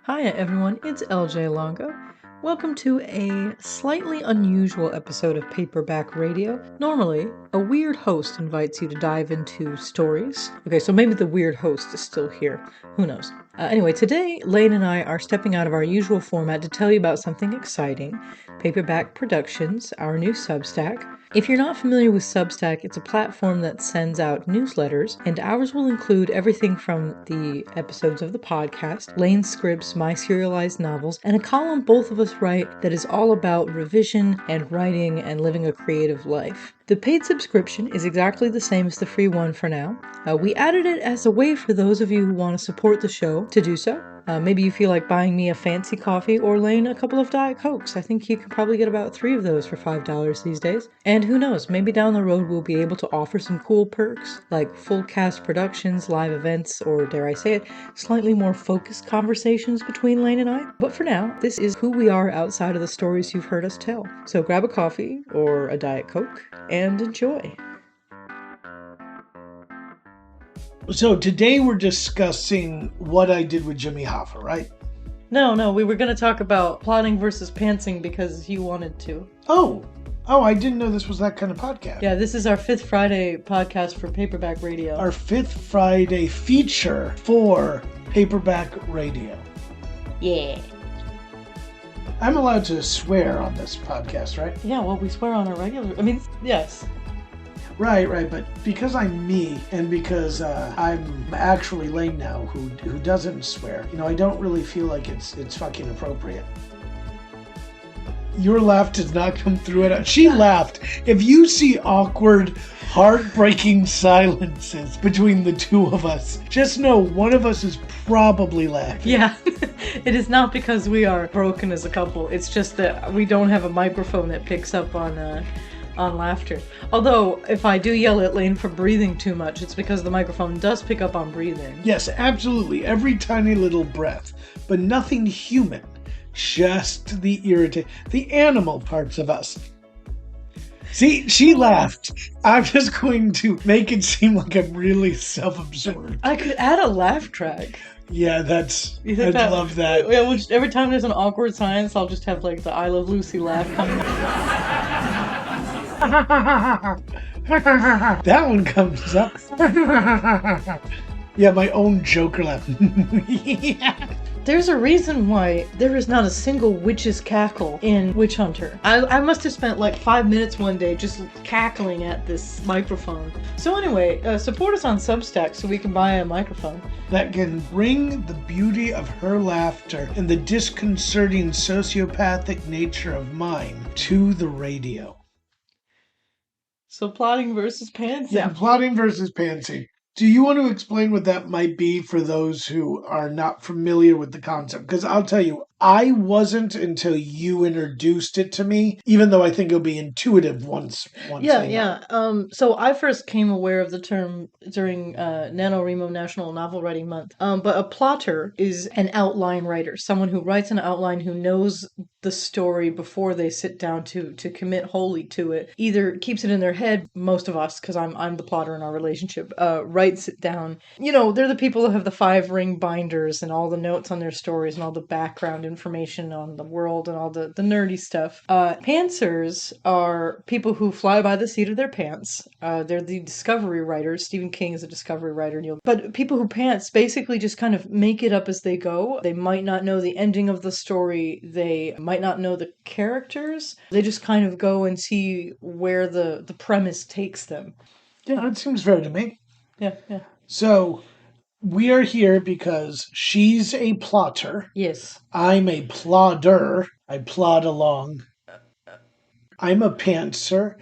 Hiya everyone, it's LJ Longo. Welcome to a slightly unusual episode of Paperback Radio. Normally, a weird host invites you to dive into stories. Okay, so maybe the weird host is still here. Who knows? Anyway, today, Lane and I are stepping out of our usual format to tell you about something exciting. Paperback Productions, our new Substack. If you're not familiar with Substack, it's a platform that sends out newsletters, and ours will include everything from the episodes of the podcast, Lane's scripts, my serialized novels, and a column both of us write that is all about revision and writing and living a creative life. The paid subscription is exactly the same as the free one for now. We added it as a way for those of you who want to support the show to do so. Maybe you feel like buying me a fancy coffee or Lane a couple of Diet Cokes. I think you can probably get about 3 of those for $5 these days. And who knows, maybe down the road we'll be able to offer some cool perks like full cast productions, live events, or dare I say it, slightly more focused conversations between Lane and I. But for now, this is who we are outside of the stories you've heard us tell. So grab a coffee or a Diet Coke and enjoy. So today we're discussing what I did with Jimmy Hoffa, right? No, we were going to talk about plotting versus pantsing because you wanted to. Oh, I didn't know this was that kind of podcast. Yeah, this is our 5th Friday podcast for Paperback Radio. Our 5th Friday feature for Paperback Radio. Yeah. I'm allowed to swear on this podcast, right? Yeah, well, we swear on a regular... yes. Right, but because I'm me and because I'm actually Lane now who doesn't swear, I don't really feel like it's fucking appropriate. Your laugh did not come through it. She laughed. If you see awkward, heartbreaking silences between the two of us, just know one of us is probably laughing. Yeah, it is not because we are broken as a couple. It's just that we don't have a microphone that picks up on laughter. Although, if I do yell at Lane for breathing too much, it's because the microphone does pick up on breathing. Yes, absolutely. Every tiny little breath. But nothing human. Just the animal parts of us. See, she laughed. I'm just going to make it seem like I'm really self-absorbed. I could add a laugh track. Yeah, I'd love that. Yeah, every time there's an awkward silence, I'll just have like the I Love Lucy laugh coming. That one comes up. Yeah, my own Joker laugh. Yeah. There's a reason why there is not a single witch's cackle in Witch Hunter. I must have spent like 5 minutes one day just cackling at this microphone. So anyway, support us on Substack so we can buy a microphone that can bring the beauty of her laughter and the disconcerting sociopathic nature of mine to the radio. So plotting versus pantsing. Yeah, plotting versus pantsing. Do you want to explain what that might be for those who are not familiar with the concept? Because I'll tell you, I wasn't until you introduced it to me, even though I think it'll be intuitive once. Yeah. So I first came aware of the term during NaNoWriMo National Novel Writing Month. But a plotter is an outline writer, someone who writes an outline, who knows the story before they sit down to commit wholly to it. Either keeps it in their head, most of us, because I'm the plotter in our relationship, writes it down. They're the people that have the 5-ring binders and all the notes on their stories and all the background information on the world and all the nerdy stuff. Pantsers are people who fly by the seat of their pants. They're the discovery writers. Stephen King is a discovery writer. But people who pants basically just kind of make it up as they go. They might not know the ending of the story. They might not know the characters. They just kind of go and see where the premise takes them. Yeah, that seems fair to me. Yeah. So, we are here because she's a plotter. Yes. I'm a plodder. I plod along. I'm a pantser.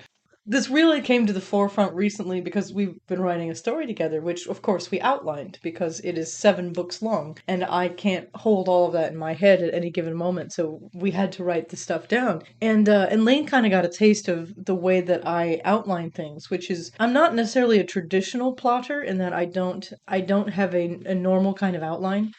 This really came to the forefront recently because we've been writing a story together, which of course we outlined because it is 7 books long and I can't hold all of that in my head at any given moment. So we had to write the stuff down. And Lane kind of got a taste of the way that I outline things, which is I'm not necessarily a traditional plotter in that I don't have a normal kind of outline.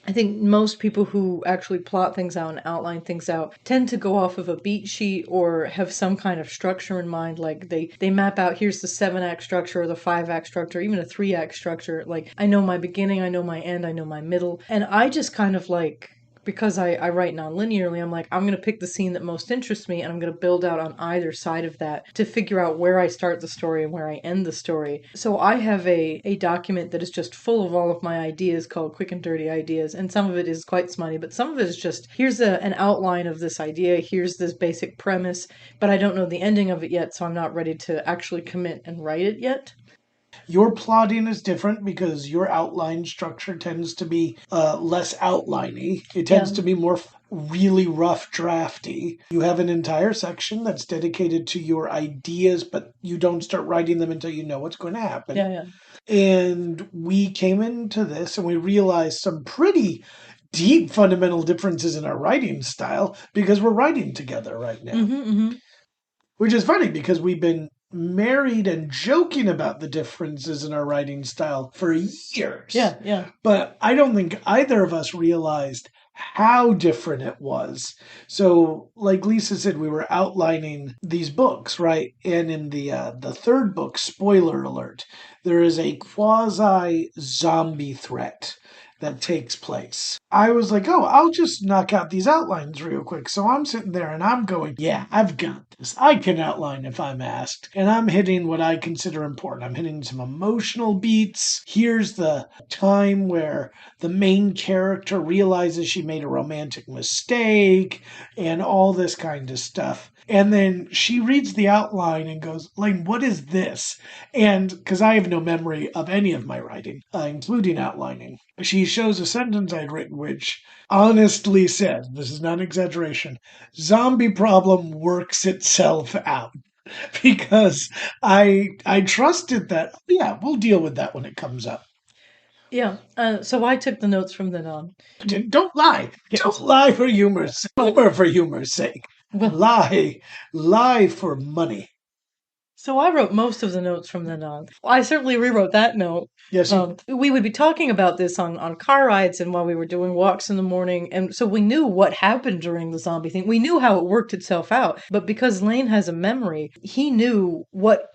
I think most people who actually plot things out and outline things out tend to go off of a beat sheet or have some kind of structure in mind. Like they map out, here's the 7-act structure or the 5-act structure, even a 3-act structure. Like I know my beginning, I know my end, I know my middle. And I just kind of like because I write non-linearly, I'm like, I'm going to pick the scene that most interests me and I'm going to build out on either side of that to figure out where I start the story and where I end the story. So I have a document that is just full of all of my ideas called Quick and Dirty Ideas. And some of it is quite smutty, but some of it is just, here's an outline of this idea, here's this basic premise, but I don't know the ending of it yet, so I'm not ready to actually commit and write it yet. Your plotting is different because your outline structure tends to be less outliney. It tends to be more really rough drafty. You have an entire section that's dedicated to your ideas, but you don't start writing them until you know what's going to happen. Yeah. And we came into this and we realized some pretty deep fundamental differences in our writing style because we're writing together right now. Which is funny because we've been married and joking about the differences in our writing style for years. Yeah. But I don't think either of us realized how different it was. So, like Lisa said, we were outlining these books, right? And in the third book, spoiler alert, there is a quasi-zombie threat that takes place. I was like, oh, I'll just knock out these outlines real quick. So I'm sitting there and I'm going, yeah, I've got this. I can outline if I'm asked. And I'm hitting what I consider important. I'm hitting some emotional beats. Here's the time where the main character realizes she made a romantic mistake and all this kind of stuff. And then she reads the outline and goes, Lane, what is this? And because I have no memory of any of my writing, including outlining, she shows a sentence I'd written which honestly said, this is not an exaggeration, zombie problem works itself out. Because I trusted that, yeah, we'll deal with that when it comes up. Yeah, so I took the notes from then on. Don't lie. Don't lie for humor's sake. Humor for humor's sake. Lie for money. So I wrote most of the notes from then on. I certainly rewrote that note. Yes. We would be talking about this on car rides and while we were doing walks in the morning. And so we knew what happened during the zombie thing. We knew how it worked itself out. But because Lane has a memory, he knew what...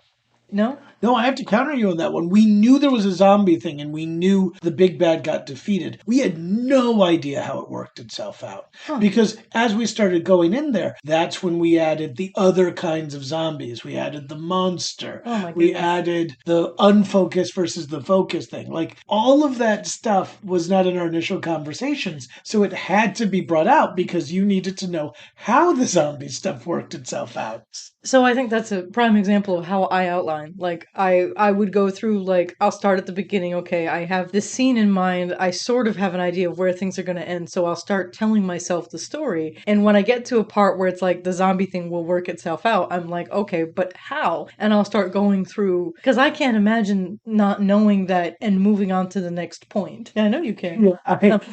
No? No, I have to counter you on that one. We knew there was a zombie thing and we knew the big bad got defeated. We had no idea how it worked itself out. Because as we started going in there, that's when we added the other kinds of zombies. We added the monster. We added the unfocused versus the focused thing. Like all of that stuff was not in our initial conversations. So it had to be brought out because you needed to know how the zombie stuff worked itself out. So I think that's a prime example of how I outline. Like I would go through, like, I'll start at the beginning. Okay, I have this scene in mind. I sort of have an idea of where things are going to end. So I'll start telling myself the story. And when I get to a part where it's like the zombie thing will work itself out, I'm like, okay, but how? And I'll start going through, because I can't imagine not knowing that and moving on to the next point. Yeah, I know you can.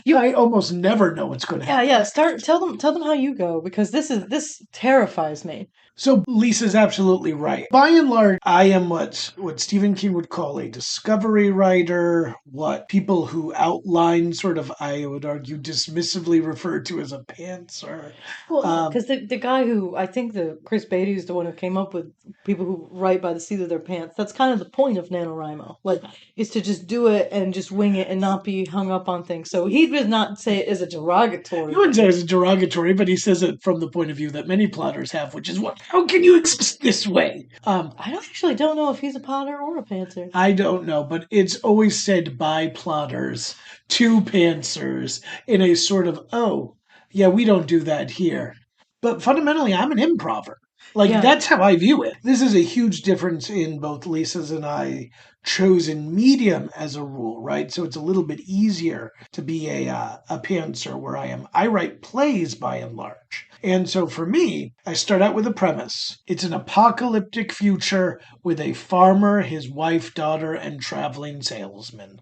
Yeah, I almost never know what's going to happen. Yeah. Tell them how you go, because this terrifies me. So Lisa's absolutely right. By and large, I am what Stephen King would call a discovery writer, what people who outline sort of, I would argue, dismissively referred to as a pantser. Well, because the guy who, I think Chris Beatty is the one who came up with people who write by the seat of their pants. That's kind of the point of NaNoWriMo, like, is to just do it and just wing it and not be hung up on things. So he would not say it as a derogatory. He wouldn't say it as a derogatory, but he says it from the point of view that many plotters have, which is what? How can you exist this way? I actually don't know if he's a plotter or a pantser. I don't know, but it's always said by plotters to pantsers in a sort of, oh, yeah, we don't do that here. But fundamentally, I'm an improver. That's how I view it. This is a huge difference in both Lisa's and I chosen medium as a rule, right? So it's a little bit easier to be a pantser where I am. I write plays by and large. And so for me, I start out with a premise. It's an apocalyptic future with a farmer, his wife, daughter, and traveling salesman.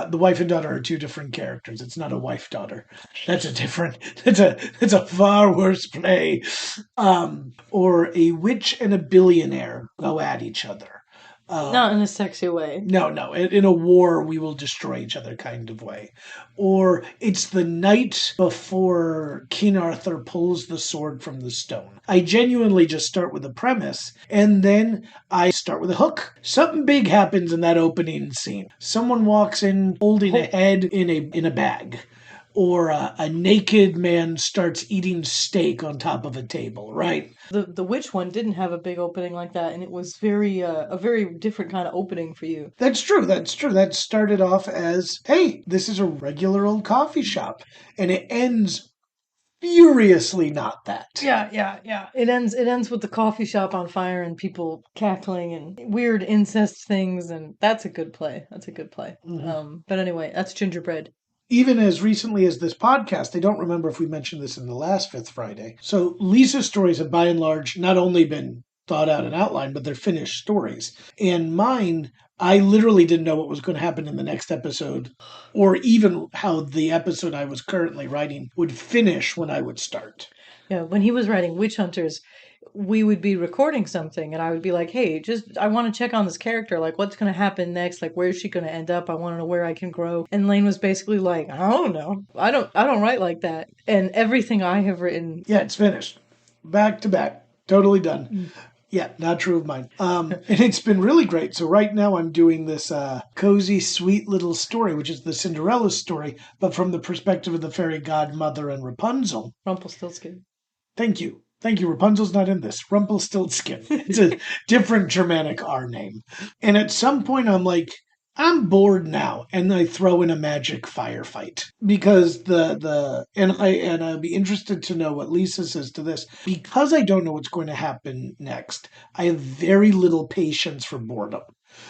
The wife and daughter are two different characters. It's not a wife-daughter. That's a far worse play. Or a witch and a billionaire go at each other. Not in a sexy way. No. In a war, we will destroy each other kind of way. Or it's the night before King Arthur pulls the sword from the stone. I genuinely just start with a premise, and then I start with a hook. Something big happens in that opening scene. Someone walks in holding a head in a bag. or a naked man starts eating steak on top of a table, right? The witch one didn't have a big opening like that, and it was very a very different kind of opening for you. That's true. That's true. That started off as, hey, this is a regular old coffee shop. And it ends furiously not that. Yeah. It ends with the coffee shop on fire and people cackling and weird incest things, and that's a good play. That's a good play. But anyway, that's gingerbread. Even as recently as this podcast, I don't remember if we mentioned this in the last Fifth Friday. So Lisa's stories have by and large not only been thought out and outlined, but they're finished stories. And mine, I literally didn't know what was going to happen in the next episode, or even how the episode I was currently writing would finish when I would start. Yeah, when he was writing Witch Hunters, we would be recording something and I would be like, "Hey, just I want to check on this character. Like what's going to happen next? Like where's she going to end up? I want to know where I can grow." And Lane was basically like, "I don't know. I don't write like that." And everything I have written, Yeah, it's finished. Back to back. Totally done. Yeah, not true of mine. And it's been really great. So right now I'm doing this cozy, sweet little story, which is the Cinderella story, but from the perspective of the fairy godmother and Rapunzel. Rumpelstiltskin. Thank you. Thank you. Rapunzel's not in this. Rumpelstiltskin. It's a different Germanic R name. And at some point I'm like, I'm bored now, and I throw in a magic firefight because I'd be interested to know what Lisa says to this, because I don't know what's going to happen next. I have very little patience for boredom.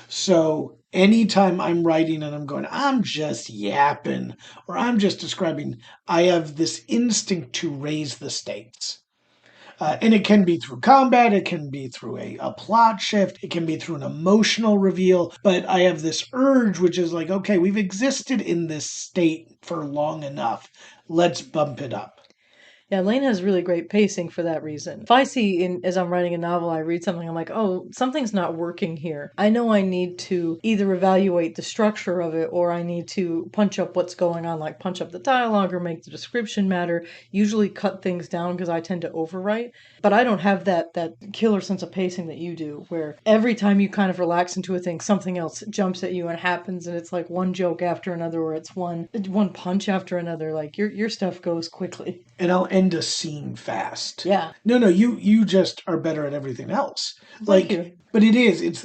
So anytime I'm writing and I'm going, I'm just yapping or I'm just describing, I have this instinct to raise the stakes. And it can be through combat, it can be through a plot shift, it can be through an emotional reveal, but I have this urge which is like, okay, we've existed in this state for long enough. Let's bump it up. Yeah, Lane has really great pacing for that reason. If I see as I'm writing a novel, I read something, I'm like, oh, something's not working here. I know I need to either evaluate the structure of it or I need to punch up what's going on, like punch up the dialogue or make the description matter. Usually cut things down because I tend to overwrite. But I don't have that killer sense of pacing that you do, where every time you kind of relax into a thing, something else jumps at you and happens, and it's like one joke after another, or it's one punch after another. Like your stuff goes quickly. And I'll end a scene fast. Yeah. No, you just are better at everything else. Thank you. But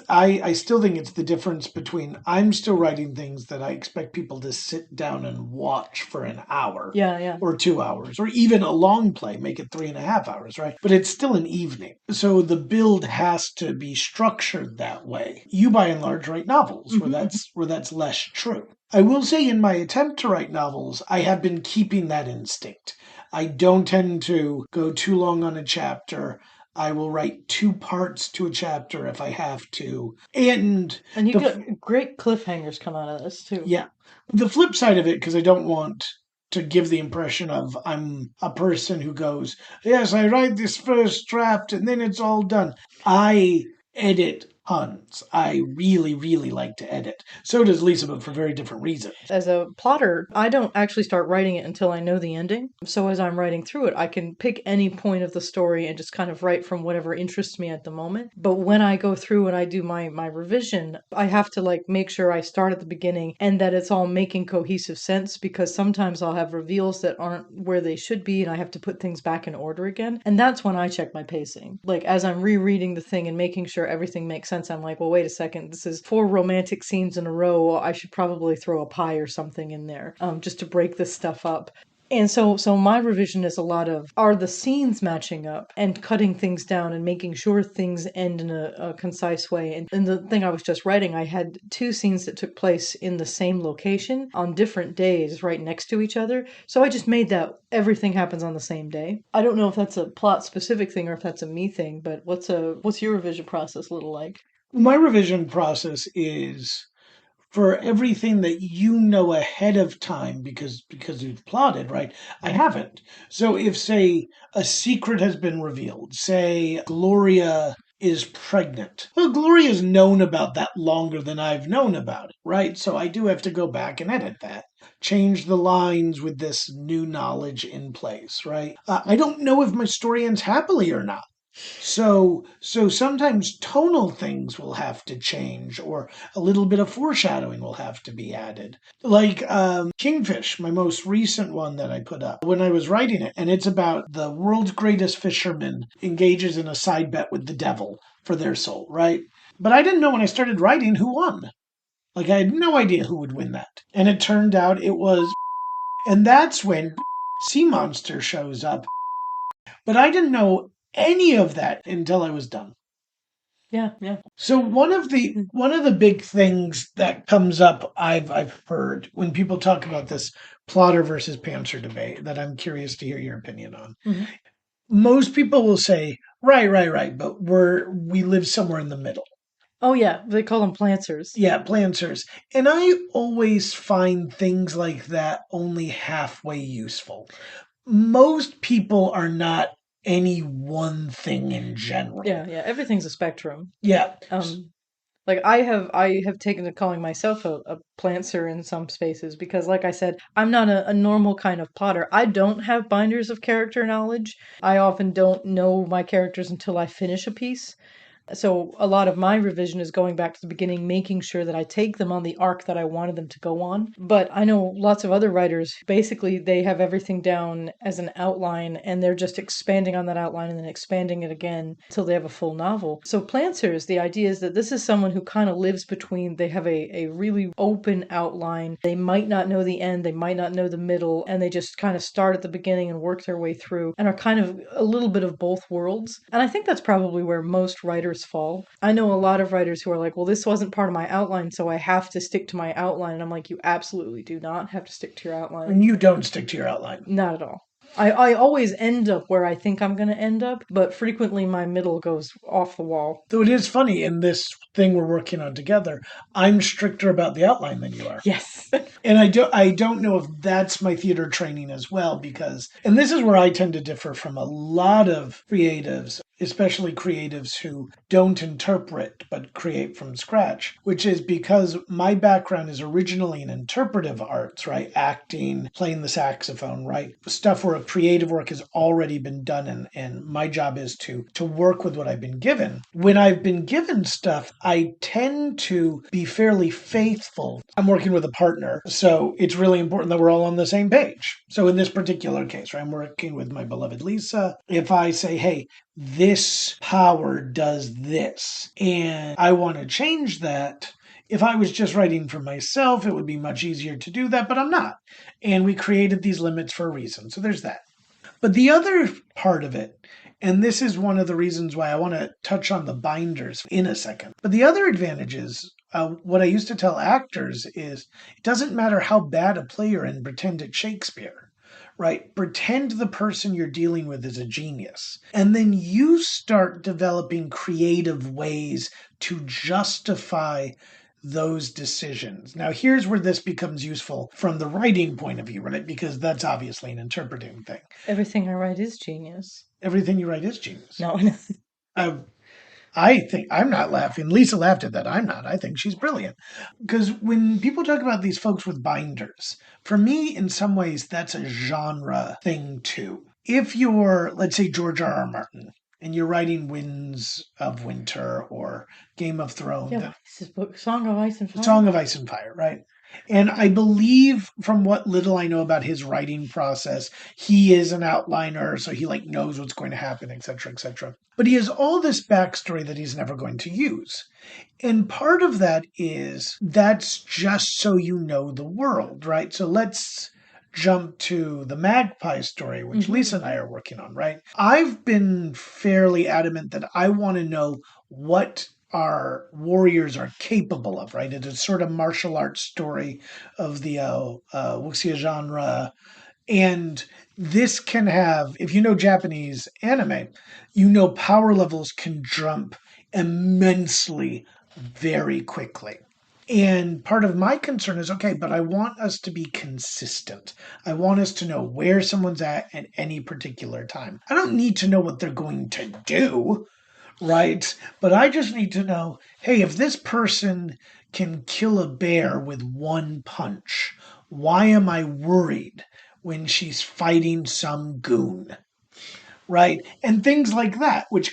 I still think it's the difference between I'm still writing things that I expect people to sit down and watch for an hour. Yeah. Or 2 hours, or even a long play, make it 3.5 hours, right? But it's still an evening. So the build has to be structured that way. You by and large write novels where that's less true. I will say in my attempt to write novels, I have been keeping that instinct. I don't tend to go too long on a chapter. I will write 2 parts to a chapter if I have to. And you get great cliffhangers come out of this too. Yeah. The flip side of it, because I don't want to give the impression of I'm a person who goes, yes, I write this first draft and then it's all done. I edit tons. I really, really like to edit. So does Lisa, but for very different reasons. As a plotter, I don't actually start writing it until I know the ending. So as I'm writing through it, I can pick any point of the story and just kind of write from whatever interests me at the moment. But when I go through and I do my revision, I have to like make sure I start at the beginning and that it's all making cohesive sense, because sometimes I'll have reveals that aren't where they should be and I have to put things back in order again. And that's when I check my pacing. Like as I'm rereading the thing and making sure everything makes sense, I'm like, well, wait a second, this is 4 romantic scenes in a row. I should probably throw a pie or something in there, just to break this stuff up. And so my revision is a lot of, are the scenes matching up, and cutting things down and making sure things end in a concise way. And the thing I was just writing, I had 2 scenes that took place in the same location on different days right next to each other. So I just made that everything happens on the same day. I don't know if that's a plot specific thing or if that's a me thing, but what's your revision process little like? My revision process is for everything that you know ahead of time because you've plotted, right? I haven't. So if, say, a secret has been revealed, say Gloria is pregnant. Well, Gloria's known about that longer than I've known about it, right? So I do have to go back and edit that. Change the lines with this new knowledge in place, right? I don't know if my story ends happily or not. So sometimes tonal things will have to change, or a little bit of foreshadowing will have to be added. Like Kingfish, my most recent one that I put up when I was writing it, and it's about the world's greatest fisherman engages in a side bet with the devil for their soul, right? But I didn't know when I started writing who won. Like, I had no idea who would win that. And it turned out it was. And that's when Sea Monster shows up. But I didn't know any of that until I was done. Yeah, yeah. So one of the big things that comes up I've heard when people talk about this plotter versus pantser debate that I'm curious to hear your opinion on. Mm-hmm. Most people will say, right, but we live somewhere in the middle. Oh yeah, they call them plantsers. Yeah, planters. And I always find things like that only halfway useful. Most people are not any one thing in general. Yeah, everything's a spectrum. Yeah. Like I have taken to calling myself a plantser in some spaces because, like I said, I'm not a normal kind of plotter. I don't have binders of character knowledge. I often don't know my characters until I finish a piece. So a lot of my revision is going back to the beginning, making sure that I take them on the arc that I wanted them to go on. But I know lots of other writers, basically they have everything down as an outline and they're just expanding on that outline and then expanding it again until they have a full novel. So Plantsers, the idea is that this is someone who kind of lives between, they have a really open outline. They might not know the end, they might not know the middle, and they just kind of start at the beginning and work their way through and are kind of a little bit of both worlds. And I think that's probably where most writers fall. I know a lot of writers who are like, well, this wasn't part of my outline, so I have to stick to my outline. And I'm like, you absolutely do not have to stick to your outline. And you don't stick to your outline. Not at all. I always end up where I think I'm going to end up, but frequently my middle goes off the wall. Though it is funny, in this thing we're working on together, I'm stricter about the outline than you are. Yes. And I don't know if that's my theater training as well, because, and this is where I tend to differ from a lot of creatives, especially creatives who don't interpret but create from scratch, which is because my background is originally in interpretive arts, right? Acting, playing the saxophone, right? Stuff where creative work has already been done, and my job is to work with what I've been given. When I've been given stuff, I tend to be fairly faithful. I'm working with a partner, so it's really important that we're all on the same page. So in this particular case, right, I'm working with my beloved Lisa. If I say, hey, this power does this, and I want to change that, if I was just writing for myself, it would be much easier to do that, but I'm not. And we created these limits for a reason. So there's that. But the other part of it, and this is one of the reasons why I want to touch on the binders in a second. But the other advantage is, what I used to tell actors is, it doesn't matter how bad a play you're in, pretend it's Shakespeare, right? Pretend the person you're dealing with is a genius. And then you start developing creative ways to justify those decisions. Now, here's where this becomes useful from the writing point of view, right? Because that's obviously an interpreting thing. Everything I write is genius. Everything you write is genius. No. I think, I'm not laughing. Lisa laughed at that. I'm not. I think she's brilliant. Because when people talk about these folks with binders, for me, in some ways, that's a genre thing too. If you're, let's say, George R.R. Martin, and you're writing Winds of Winter or Game of Thrones. Yeah, this is book, Song of Ice and Fire. Song of Ice and Fire, right? And I believe, from what little I know about his writing process, he is an outliner, so he knows what's going to happen, etc., etc. But he has all this backstory that he's never going to use. And part of that is, that's just so you know the world, right? So let's jump to the magpie story, which Lisa and I are working on, right? I've been fairly adamant that I want to know what our warriors are capable of, right? It's a sort of martial arts story of the wuxia genre. And this can have, if you know Japanese anime, you know power levels can jump immensely very quickly. And part of my concern is, okay, but I want us to be consistent. I want us to know where someone's at any particular time. I don't need to know what they're going to do, right? But I just need to know, hey, if this person can kill a bear with one punch, why am I worried when she's fighting some goon? right? And things like that, which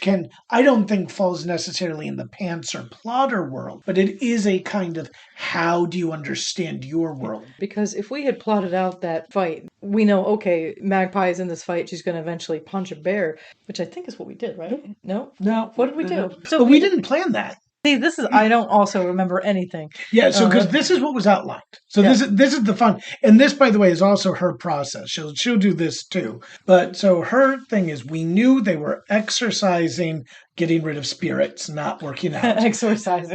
I don't think falls necessarily in the pantser plotter world, but it is a kind of how do you understand your world? Because if we had plotted out that fight, we know, okay, Magpie is in this fight, she's going to eventually punch a bear, which I think is what we did, right? No? No. What did we do? So we didn't plan that. See, I don't also remember anything. Yeah, so because this is what was outlined. So this is the fun, and this, by the way, is also her process. She'll do this too. But so her thing is, we knew they were exorcising, getting rid of spirits, not working out, exorcising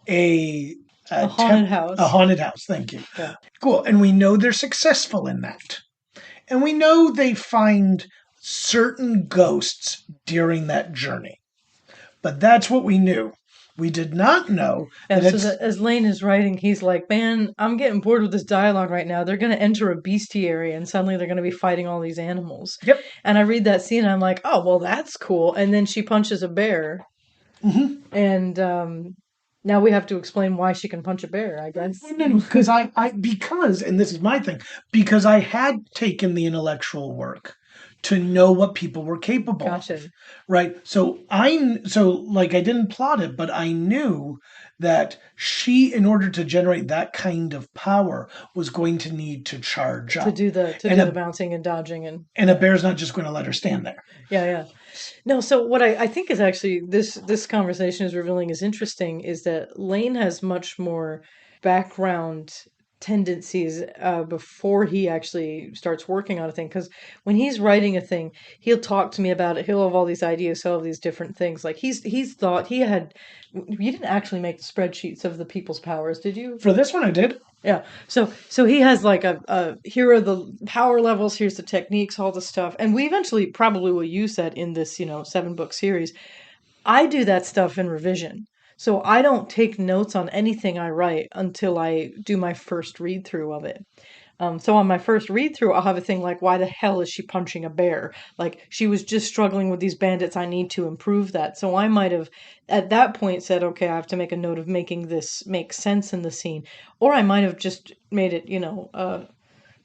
a haunted house. A haunted house. Thank you. Yeah. Cool, and we know they're successful in that, and we know they find certain ghosts during that journey. But that's what we knew. We did not know that as Lane is writing, he's like, man, I'm getting bored with this dialogue right now. They're going to enter a bestiary and suddenly they're going to be fighting all these animals. Yep. And I read that scene and I'm like, oh, well, that's cool. And then she punches a bear. Mm-hmm. And now we have to explain why she can punch a bear, I guess. Because because, and this is my thing, because I had taken the intellectual work to know what people were capable of, right? So I didn't plot it, but I knew that she, in order to generate that kind of power, was going to need to charge up to do the bouncing and dodging, and a bear's not just going to let her stand there. Yeah. No, so what I think is actually this conversation is revealing is interesting is that Lane has much more background tendencies before he actually starts working on a thing, because when he's writing a thing, he'll talk to me about it, he'll have all these ideas, he'll have these different things, like he's thought he had. You didn't actually make the spreadsheets of the people's powers, did you? For this one I did. Yeah. So he has like here are the power levels, here's the techniques, all the stuff, and we eventually probably will use that in this 7-book series. I do that stuff in revision. So I don't take notes on anything I write until I do my first read through of it. So on my first read through, I'll have a thing like, why the hell is she punching a bear? Like, she was just struggling with these bandits. I need to improve that. So I might have at that point said, okay, I have to make a note of making this make sense in the scene. Or I might have just made it,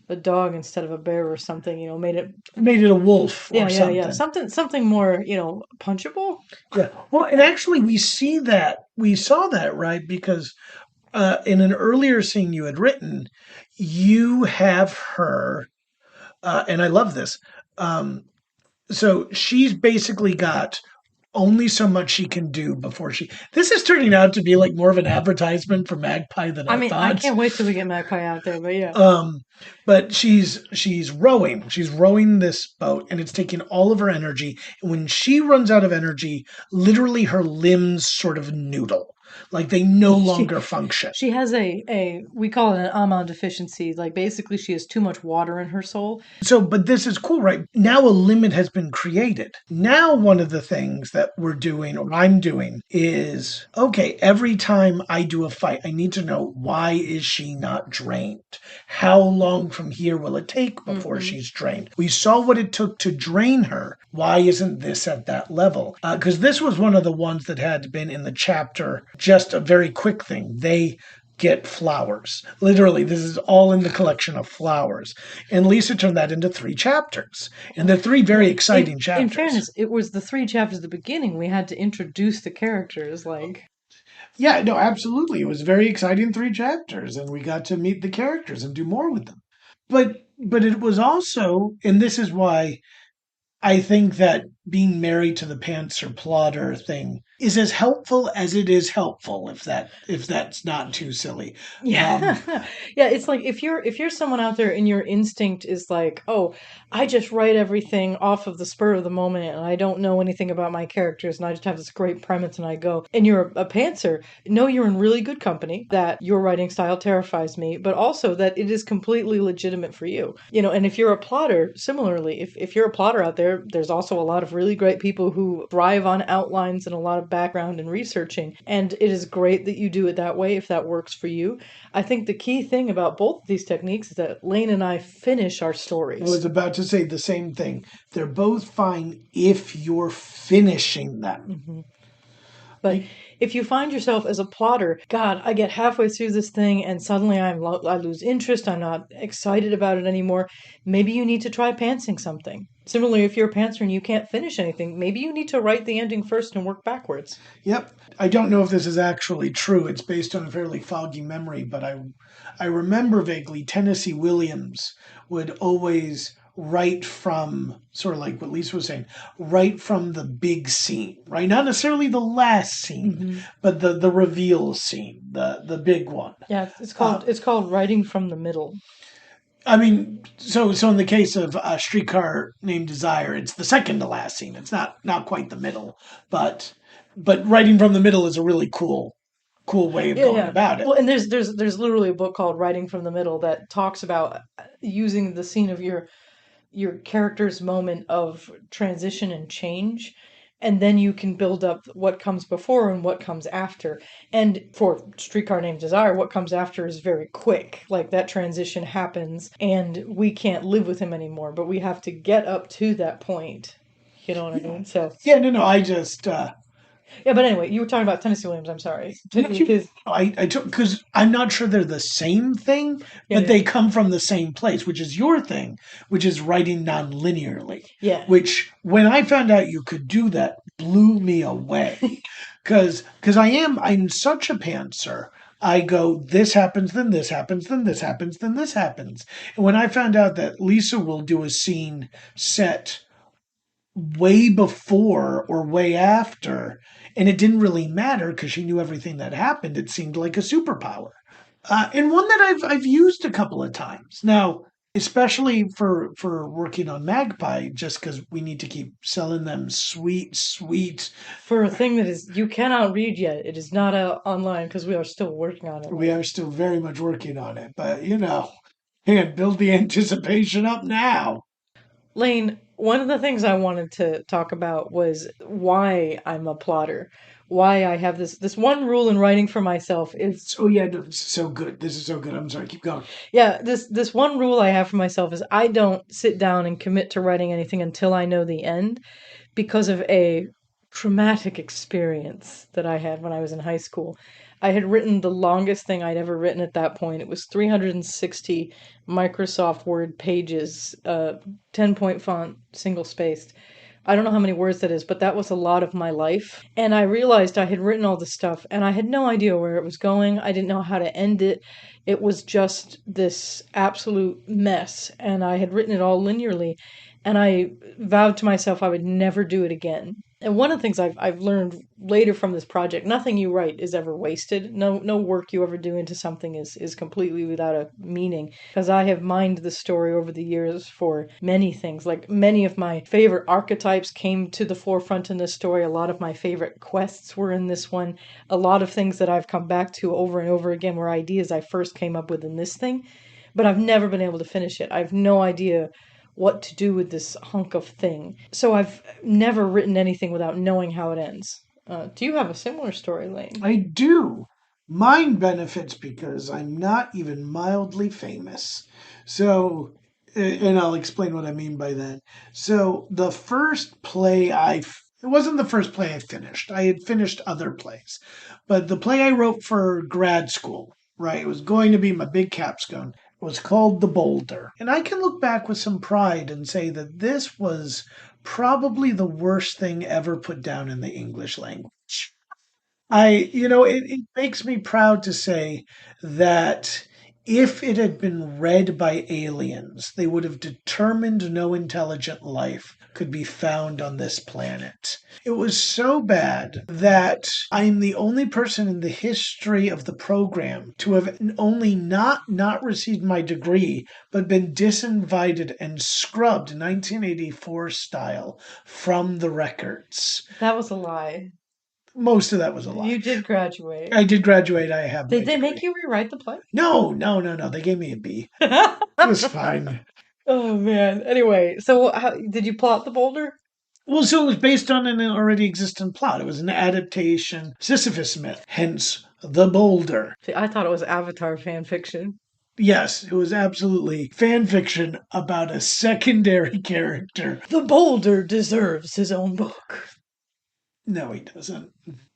a dog instead of a bear or something, made it a wolf or something. Yeah. Something more, punchable. Yeah. Well, and actually we saw that, right? Because in an earlier scene you had written, you have her, and I love this. So she's basically got only so much she can do before this is turning out to be like more of an advertisement for Magpie than I thought. I can't wait till we get Magpie out there, but yeah. But she's rowing this boat, and it's taking all of her energy. And when she runs out of energy, literally her limbs sort of noodle. Like they no longer function. She has we call it an Amon deficiency. Like basically she has too much water in her soul. So, but this is cool, right? Now a limit has been created. Now one of the things that we're doing, or I'm doing, is, okay, every time I do a fight, I need to know, why is she not drained? How long from here will it take before she's drained? We saw what it took to drain her. Why isn't this at that level? Because this was one of the ones that had been in the chapter, just a very quick thing. They get flowers. Literally, this is all in the collection of flowers. And Lisa turned that into 3 chapters. And they're 3 very exciting chapters. In fairness, it was the 3 chapters at the beginning. We had to introduce the characters, like... Yeah, no, absolutely. It was very exciting 3 chapters, and we got to meet the characters and do more with them. But it was also, and this is why I think that being married to the Pantser plotter thing is as helpful as it is helpful, if that's not too silly. Yeah. Yeah, it's like if you're someone out there and your instinct is like, oh, I just write everything off of the spur of the moment and I don't know anything about my characters and I just have this great premise and I go, and you're a pantser, know you're in really good company, that your writing style terrifies me, but also that it is completely legitimate for you. And if you're a plotter, similarly, if you're a plotter out there, there's also a lot of really great people who thrive on outlines and a lot of background and researching, and it is great that you do it that way if that works for you. I think the key thing about both of these techniques is that Lane and I finish our stories. I was about to say the same thing. They're both fine if you're finishing them. Mm-hmm. But if you find yourself as a plotter, God, I get halfway through this thing and suddenly I lose interest, I'm not excited about it anymore, maybe you need to try pantsing something. Similarly, if you're a pantser and you can't finish anything, maybe you need to write the ending first and work backwards. Yep. I don't know if this is actually true. It's based on a fairly foggy memory, but I remember vaguely Tennessee Williams would always write from, sort of like what Lisa was saying, right from the big scene, right? Not necessarily the last scene, but the reveal scene, the big one. Yeah, it's called writing from the middle. I mean, so in the case of Streetcar Named Desire, it's the second to last scene. It's not quite the middle, but writing from the middle is a really cool way of going about it. Well, and there's literally a book called Writing from the Middle that talks about using the scene of your character's moment of transition and change, and then you can build up what comes before and what comes after. And for Streetcar Named Desire, what comes after is very quick. Like that transition happens and we can't live with him anymore, but we have to get up to that point. You know what I mean? So Yeah, no, I just yeah, but anyway, you were talking about Tennessee Williams. I'm sorry. I took, because I'm not sure they're the same thing, but they come from the same place, which is your thing, which is writing non-linearly. Yeah. Which, when I found out you could do that, blew me away. Because I'm such a pantser. I go, this happens, then this happens, then this happens, then this happens. And when I found out that Lisa will do a scene set way before or way after, and it didn't really matter because she knew everything that happened. It seemed like a superpower, and one that I've used a couple of times now, especially for working on Magpie, just because we need to keep selling them sweet. For a thing that is you cannot read yet, it is not out online because we are still working on it. We are still very much working on it, but can't build the anticipation up now. Lane, one of the things I wanted to talk about was why I'm a plotter. Why I have this one rule in writing for myself is Oh yeah, no, this is so good. This is so good. I'm sorry, keep going. yeah, this one rule I have for myself is I don't sit down and commit to writing anything until I know the end because of a traumatic experience that I had when I was in high school. I had written the longest thing I'd ever written at that point. It was 360 Microsoft Word pages, 10-point font, single spaced. I don't know how many words that is, but that was a lot of my life. And I realized I had written all this stuff and I had no idea where it was going. I didn't know how to end it. It was just this absolute mess. And I had written it all linearly. And I vowed to myself I would never do it again. And one of the things I've learned later from this project, nothing you write is ever wasted. No work you ever do into something is completely without a meaning. Because I have mined the story over the years for many things. Like many of my favorite archetypes came to the forefront in this story. A lot of my favorite quests were in this one. A lot of things that I've come back to over and over again were ideas I first came up with in this thing. But I've never been able to finish it. I have no idea what to do with this hunk of thing. So I've never written anything without knowing how it ends. Do you have a similar story, Lane? I do. Mine benefits because I'm not even mildly famous. So, and I'll explain what I mean by that. So, the first play it wasn't the first play I finished. I had finished other plays. But the play I wrote for grad school, right, it was going to be my big capstone, was called The Boulder. And I can look back with some pride and say that this was probably the worst thing ever put down in the English language. It makes me proud to say that if it had been read by aliens, they would have determined no intelligent life could be found on this planet. It was so bad that I'm the only person in the history of the program to have only not received my degree, but been disinvited and scrubbed 1984 style from the records. That was a lie. Most of that was a lie. You did graduate. I did graduate. I have. Did they make you rewrite the play? No. They gave me a B. It was fine. Oh man. Anyway, so did you plot The Boulder? Well, so it was based on an already existent plot. It was an adaptation, Sisyphus myth, hence The Boulder. See, I thought it was Avatar fan fiction. Yes, it was absolutely fan fiction about a secondary character. The Boulder deserves his own book. No, he doesn't.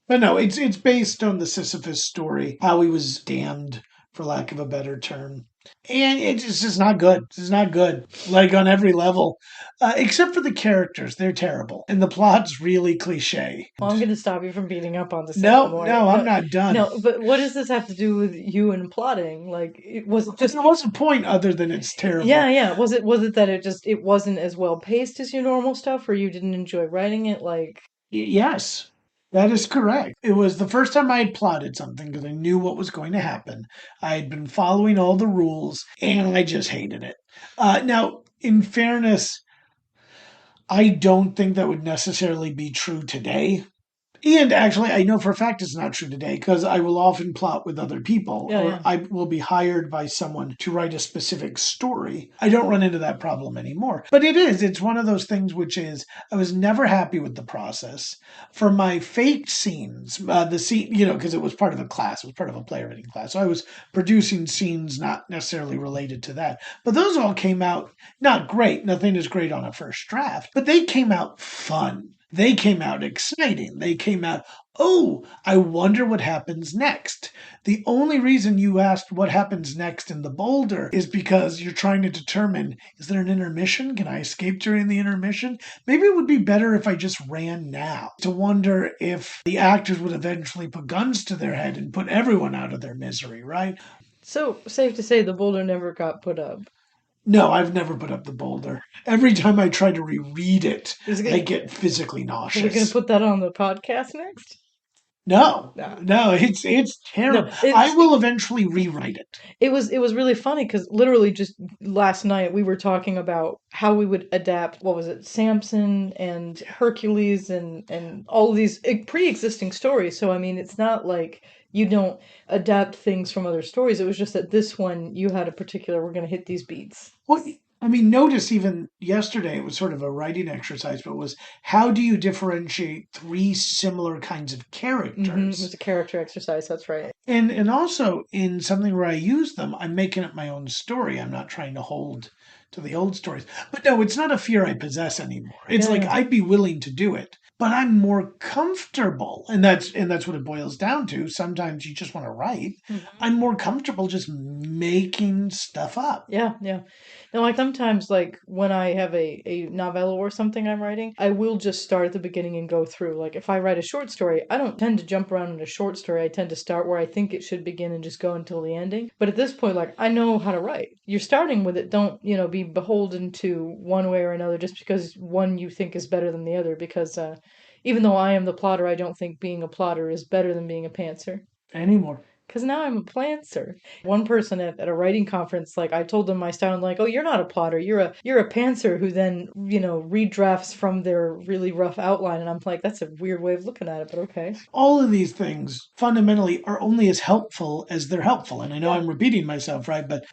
But no, it's based on the Sisyphus story, how he was damned for lack of a better term. And it's just not good. It's not good, like on every level, except for the characters. They're terrible, and the plot's really cliche. Well, I'm going to stop you from beating up on this No, anymore. no, I'm No, not done. no, but what does this have to do with you and plotting? Like, it was it just There was a point other than it's terrible. yeah, yeah. Was it that it wasn't as well paced as your normal stuff, or you didn't enjoy writing it? Like, Yes, that is correct. It was the first time I had plotted something because I knew what was going to happen. I had been following all the rules, and I just hated it. Now, in fairness, I don't think that would necessarily be true today. And actually, I know for a fact it's not true today because I will often plot with other people yeah, or yeah. I will be hired by someone to write a specific story. I don't run into that problem anymore. But it's one of those things which is, I was never happy with the process. For my faked scenes, the scene, because it was part of a class, it was part of a playwriting class. So I was producing scenes not necessarily related to that. But those all came out not great. Nothing is great on a first draft, but they came out fun. They came out exciting. They came out, oh, I wonder what happens next. The only reason you asked what happens next in the boulder is because you're trying to determine, is there an intermission? Can I escape during the intermission? Maybe it would be better if I just ran now to wonder if the actors would eventually put guns to their head and put everyone out of their misery, right? So safe to say the boulder never got put up. No, I've never put up the boulder. Every time I try to reread it, Is it I gonna, get physically are we going to nauseous. put that on the podcast next? No, Nah. no, it's No, terrible. I will eventually rewrite it. it was really funny because literally just last night we were talking about how we would adapt, what was it, Samson and Hercules and all of these pre-existing stories. So I mean, it's not like you don't adapt things from other stories. It was just that this one you had a particular, we're going to hit these beats. Well, I mean, notice even yesterday it was sort of a writing exercise, but it was how do you differentiate three similar kinds of It characters? was a character exercise. That's right. And also in something where I use them, I'm making up my own story. I'm not trying to hold to the old stories. But no, it's not a fear I possess anymore. It's Yeah, like yeah. I'd be willing to do it, but I'm more comfortable. And that's what it boils down to. Sometimes you just want to write. Mhm. I'm more comfortable just making stuff up. Yeah, yeah. Now, like sometimes, like when I have a novella or something I'm writing, I will just start at the beginning and go through. Like if I write a short story, I don't tend to jump around in a short story. I tend to start where I think it should begin and just go until the ending. But at this point, like I know how to write. You're starting with it. Don't, be beholden to one way or another just because one you think is better than the other. Because even though I am the plotter, I don't think being a plotter is better than being a pantser. Anymore. Because now I'm a plantser. One person at a writing conference, like I told them my style, and like, oh, you're not a plotter, you're a pantser who then redrafts from their really rough outline, and I'm like, that's a weird way of looking at it, but okay. All of these things fundamentally are only as helpful as they're helpful. And I know Yeah. I'm repeating myself, right? But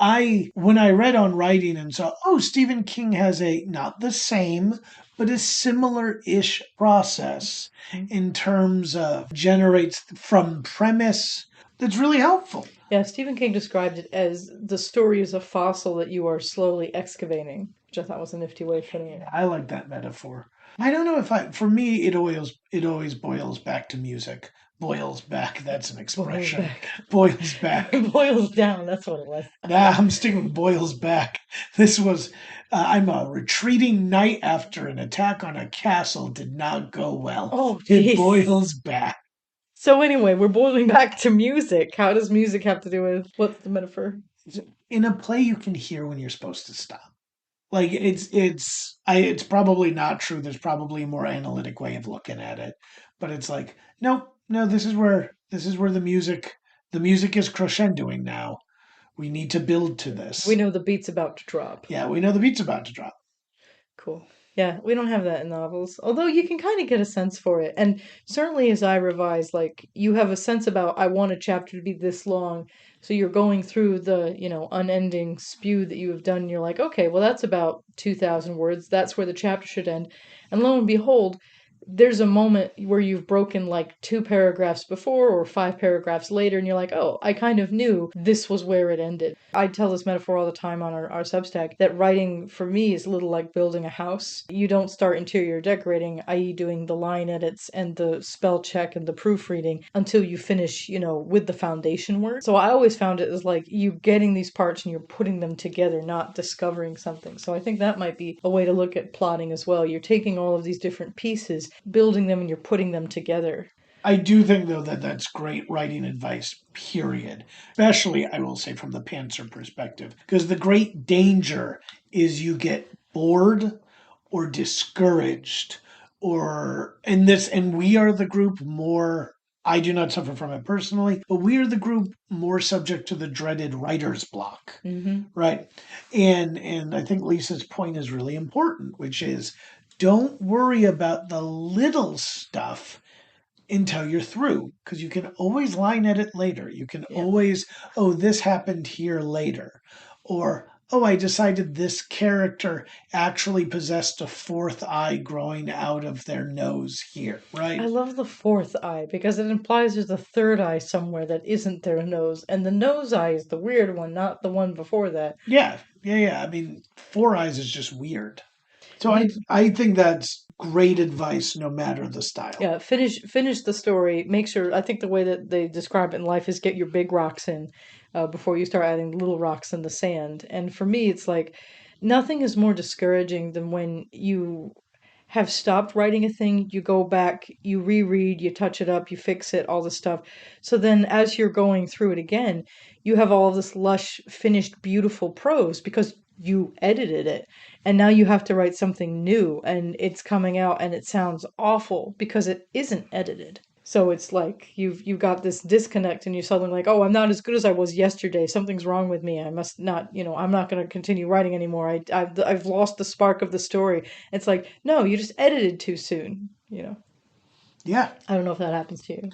when I read on writing and saw, oh, Stephen King has a not the same, but a similar ish process in terms of generates from premise that's really helpful. Yeah, Stephen King described it as the story is a fossil that you are slowly excavating, which I thought was a nifty way of putting it. I like that metaphor. I don't know if for me it always boils back to music. Boils back, that's an Boils expression. back. Boils back. Boils down, that's what it was. Nah, I'm sticking with boils back. This was, I'm a retreating knight after an attack on a castle did not go well. Oh, It jeez. boils back. So anyway, we're boiling back to music. How does music have to do with what's the metaphor? In a play, you can hear when you're supposed to stop. Like it's probably not true. There's probably a more analytic way of looking at it, but it's like, nope, no, this is where the music is crescendoing now. We need to build to We this. know the beat's about to drop. Yeah, we know the beat's about to drop. Cool. Yeah, we don't have that in novels. Although you can kind of get a sense for it. And certainly as I revise, like you have a sense about I want a chapter to be this long. So you're going through the, unending spew that you have done. And you're like, okay, well that's about 2,000 words. That's where the chapter should end. And lo and behold, there's a moment where you've broken like 2 paragraphs before or 5 paragraphs later, and you're like, oh, I kind of knew this was where it ended. I tell this metaphor all the time on our Substack that writing for me is a little like building a house. You don't start interior decorating, i.e., doing the line edits and the spell check and the proofreading until you finish, with the foundation work. So I always found it as like you getting these parts and you're putting them together, not discovering something. So I think that might be a way to look at plotting as well. You're taking all of these different pieces, building them, and you're putting them together. I do think, though, that that's great writing advice, period. Especially, I will say, from the Pantser perspective. Because the great danger is you get bored or discouraged and we are the group more. I do not suffer from it personally, but we are the group more subject to the dreaded writer's block, right? And I think Lisa's point is really important, which is don't worry about the little stuff until you're through, because you can always line edit later. You can Yeah. always, oh, this happened here later, or oh, I decided this character actually possessed a fourth eye growing out of their nose here, right? I love the fourth eye because it implies there's a third eye somewhere that isn't their nose, and the nose eye is the weird one, not the one before that. Yeah. I mean, four eyes is just weird. So The, I think that's great advice, no matter the style. yeah, finish the story. Make sure. I think the way that they describe it in life is get your big rocks in before you start adding little rocks in the sand. And for me, it's like nothing is more discouraging than when you have stopped writing a thing, you go back, you reread, you touch it up, you fix it, all this stuff. So then as you're going through it again, you have all this lush, finished, beautiful prose because you edited it. And now you have to write something new and it's coming out and it sounds awful because it isn't edited. So it's like you've got this disconnect and you're suddenly like, oh, I'm not as good as I was yesterday. Something's wrong with me. I must not, I'm not going to continue writing anymore. I've lost the spark of the story. It's like, no, you just edited too soon. Yeah, I don't know if that happens to you.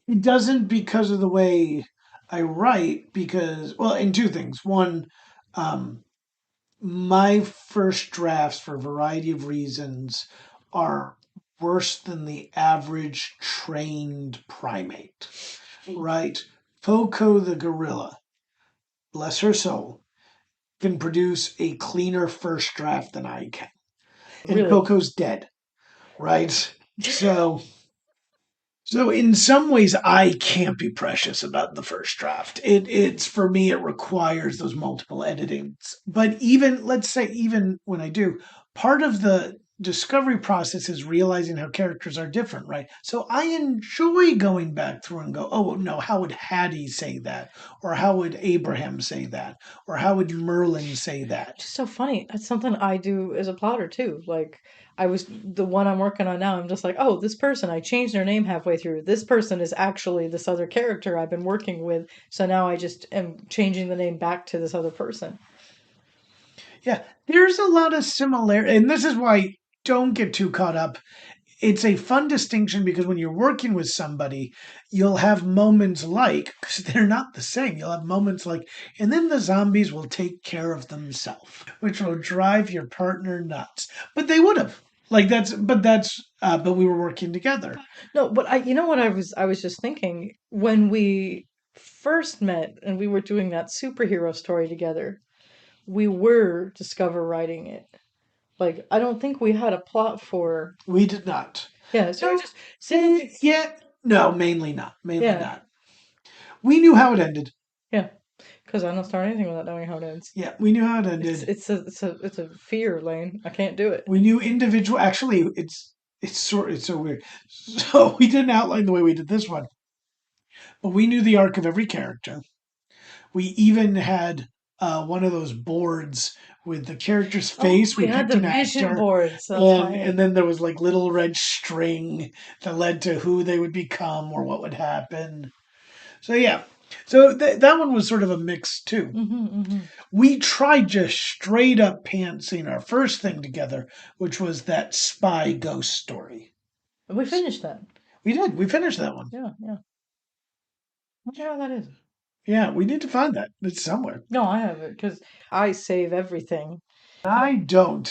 it doesn't because of the way I write. Because, well, in two things. One, um, my first drafts, for a variety of reasons, are worse than the average trained primate, right? Poco the gorilla, bless her soul, can produce a cleaner first draft than I can. And Really. Coco's dead, right? So in some ways, I can't be precious about the first draft. It's for me, it requires those multiple editings. But even let's say even when I do, part of the discovery process is realizing how characters are different, right? So I enjoy going back through and go, oh no, how would Hattie say that, or how would Abraham say that, or how would Merlin say that? Just so funny. That's something I do as a plotter too. Like the one I'm working on now, I'm just like, oh, this person, I changed their name halfway through. This person is actually this other character I've been working with. So now I just am changing the name back to this other person. Yeah, there's a lot of similarity, and this is why don't get too caught up. It's a fun distinction because when you're working with somebody, you'll have moments like, because they're not the same, you'll have moments like, and then the zombies will take care of themselves, which will drive your partner nuts. But they would have. But we were working together. No, but you know what I was just thinking when we first met and we were doing that superhero story together, we were discover writing it. Like I don't think we had a plot for. We did not. Yeah, so we No, just sitting. yeah, no, mainly not. Mainly Yeah, not. We knew how it ended. yeah, because I don't start anything without knowing how it ends. Yeah, we knew how it It's ended. it's a it's a it's a fear, Lane. I can't do it. We knew individual. Actually, it's so weird. So we didn't outline the way we did this one, but we knew the arc of every character. We even had one of those boards with the character's Oh, face. we We had picked the an vision actor, boards. That's and right. then there was like little red string that led to who they would become or what would happen. So yeah, so that one was sort of a mix too. Hmm. We tried just straight up pantsing our first thing together, which was that spy ghost story. We finished that. We did. We finished that one. Yeah, yeah. I wonder how that is. Yeah, we need to find that. It's somewhere. No, I have it because I save everything. I don't.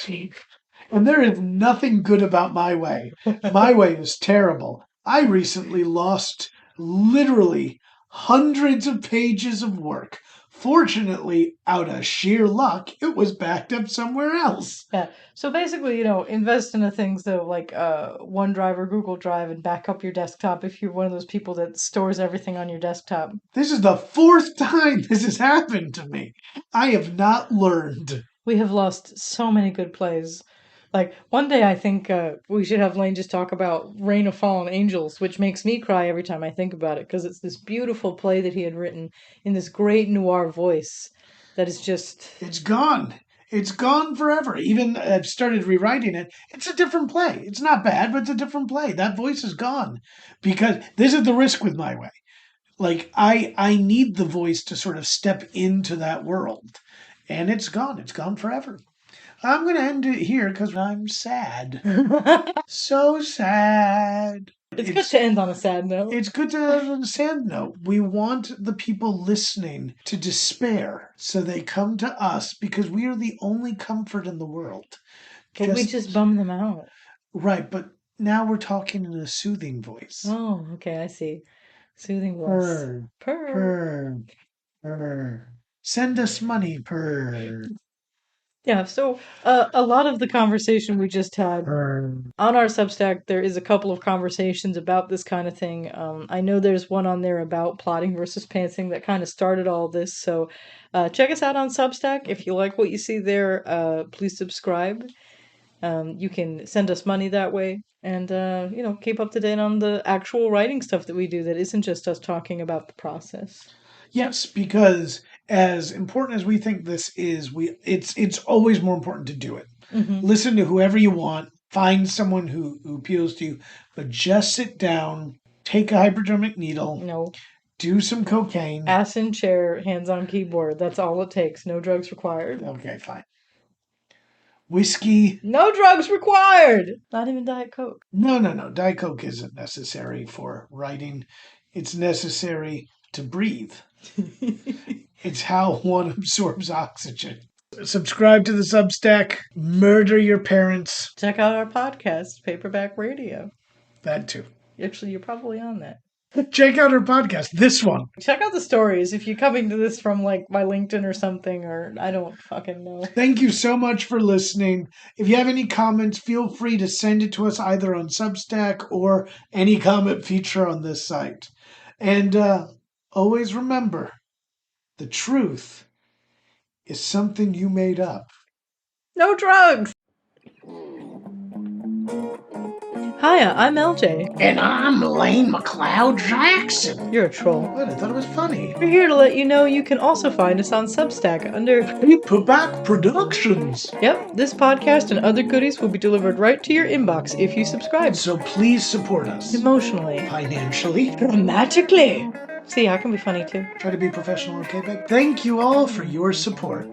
And there is nothing good about my way. My way is terrible. I recently lost literally hundreds of pages of work. Fortunately, out of sheer luck, it was backed up somewhere else. Yeah. So basically, invest in the things though, like OneDrive or Google Drive, and back up your desktop if you're one of those people that stores everything on your desktop. This is the 4th time this has happened to me. I have not learned. We have lost so many good plays. Like one day, I think we should have Lane just talk about Reign of Fallen Angels, which makes me cry every time I think about it, because it's this beautiful play that he had written in this great noir voice that is just. It's gone. It's gone forever. Even I've started rewriting it. It's a different play. It's not bad, but it's a different play. That voice is gone. Because this is the risk with my way. Like, I need the voice to sort of step into that world. And it's gone. It's gone forever. I'm going to end it here because I'm sad. So sad. It's good to end on a sad note. It's good to end on a sad note. We want the people listening to despair, so they come to us because we are the only comfort in the world. But we just bum them out. Right, but now we're talking in a soothing voice. Oh, okay, I see. Soothing voice. Purr. Send us money, purr. Yeah, so a lot of the conversation we just had on our Substack, there is a couple of conversations about this kind of thing. I know there's one on there about plotting versus pantsing that kind of started all this. So check us out on Substack. If you like what you see there, please subscribe. You can send us money that way, and keep up to date on the actual writing stuff that we do that isn't just us talking about the process. Yes, because as important as we think this is, it's always more important to do it. Mm-hmm. Listen to whoever you want, find someone who appeals to you, but just sit down, take a hypodermic needle, No. do some cocaine. Ass in chair, hands on keyboard. That's all it takes. No drugs required. Okay, fine. Whiskey. No drugs required! Not even Diet Coke. No. Diet Coke isn't necessary for writing. It's necessary to breathe. It's how one absorbs oxygen. Subscribe to the Substack. Murder your parents. Check out our podcast, Paperback Radio. That too. Actually, you're probably on that. Check out our podcast. This one. Check out the stories if you're coming to this from like my LinkedIn or something, or I don't fucking know. Thank you so much for listening. If you have any comments, feel free to send it to us either on Substack or any comment feature on this site. And always remember, the truth is something you made up. No drugs! Hiya, I'm LJ. And I'm Lane McLeod Jackson. You're a troll. What? I thought it was funny. We're here to let you know you can also find us on Substack under Paperback Productions. Yep, this podcast and other goodies will be delivered right to your inbox if you subscribe. So please support us. Emotionally. Financially. Dramatically. See, I can be funny too. Try to be professional, okay, babe? Thank you all for your support.